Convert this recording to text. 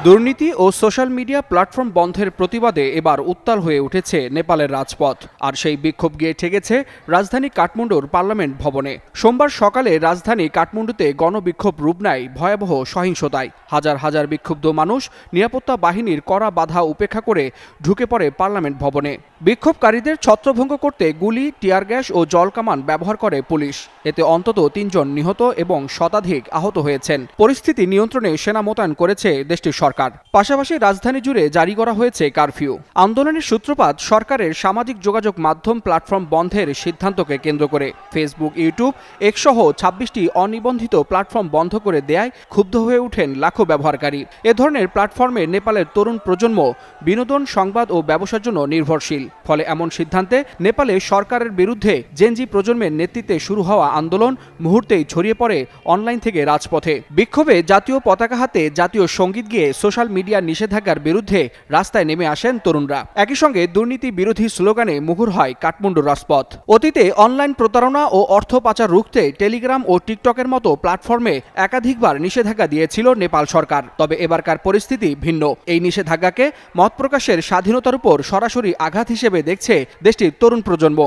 দুর্নীতি ও social media platform বন্ধের প্রতিবাদে এবার উত্তাল হয়ে উঠেছে নেপালের রাজপথ। আর সেই বিক্ষোভ গিয়ে ঠেকেছে রাজধানী কাঠমান্ডুর পার্লামেন্ট ভবনে। সোমবার সকালে রাজধানী কাঠমান্ডুতে গণবিক্ষোভ রূপ নেয় ভয়াবহ সহিংসতায়। হাজার হাজার বিক্ষুব্ধ মানুষ নিরাপত্তা বাহিনীর কড়া বাধা উপেক্ষা করে ঢুকে পড়ে পার্লামেন্ট ভবনে। বিক্ষোভকারীদের ছত্রভঙ্গ করতে গুলি, টিয়ার গ্যাস ও জলকামান ব্যবহার করে পুলিশ। এতে অন্তত ৩ জন নিহত এবং শতাধিক আহত হয়েছেন। পরিস্থিতি নিয়ন্ত্রণে সেনা মোতায়েন করেছে দেশটির সরকার। পাশাপাশি রাজধানী জুড়ে জারি করা হয়েছে কারফিউ। আন্দোলনের সূত্রপাত সরকারের সামাজিক যোগাযোগ মাধ্যম প্ল্যাটফর্ম বন্ধের সিদ্ধান্তকে কেন্দ্র করে। ফেসবুক, ইউটিউব, এক্স সহ ২৬টি অনিবন্ধিত প্ল্যাটফর্ম বন্ধ করে দেয়ায় ক্ষুব্ধ হয়ে ওঠেন লাখো ব্যবহারকারী। এ ধরনের প্ল্যাটফর্মে নেপালের তরুণ প্রজন্ম বিনোদন, সংবাদ ও ব্যবসার জন্য নির্ভরশীল। ফলে এমন সিদ্ধান্তে নেপালে সরকারের বিরুদ্ধে জেনজি প্রজন্মের নেতৃত্বে শুরু হওয়া আন্দোলন মুহূর্তেই ছড়িয়ে পড়ে অনলাইন থেকে রাজপথে। বিক্ষোভে জাতীয় পতাকা হাতে জাতীয় সঙ্গীত গেয়ে সোশ্যাল মিডিয়ার নিষেধাজ্ঞার বিরুদ্ধে রাস্তায় নেমে আসেন তরুণরা। একই সঙ্গে দুর্নীতি বিরোধী স্লোগানে মুখর হয় কাঠমান্ডুর রাজপথ। অতীতে অনলাইন প্রতারণা ও অর্থ পাচার রুখতে টেলিগ্রাম ও টিকটকের মতো প্ল্যাটফর্মে একাধিকবার নিষেধাজ্ঞা দিয়েছিল নেপাল সরকার। তবে এবারকার পরিস্থিতি ভিন্ন। এই নিষেধাজ্ঞাকে মত প্রকাশের স্বাধীনতার উপর সরাসরি আঘাত হিসেবে দেখছে দেশটির তরুণ প্রজন্ম।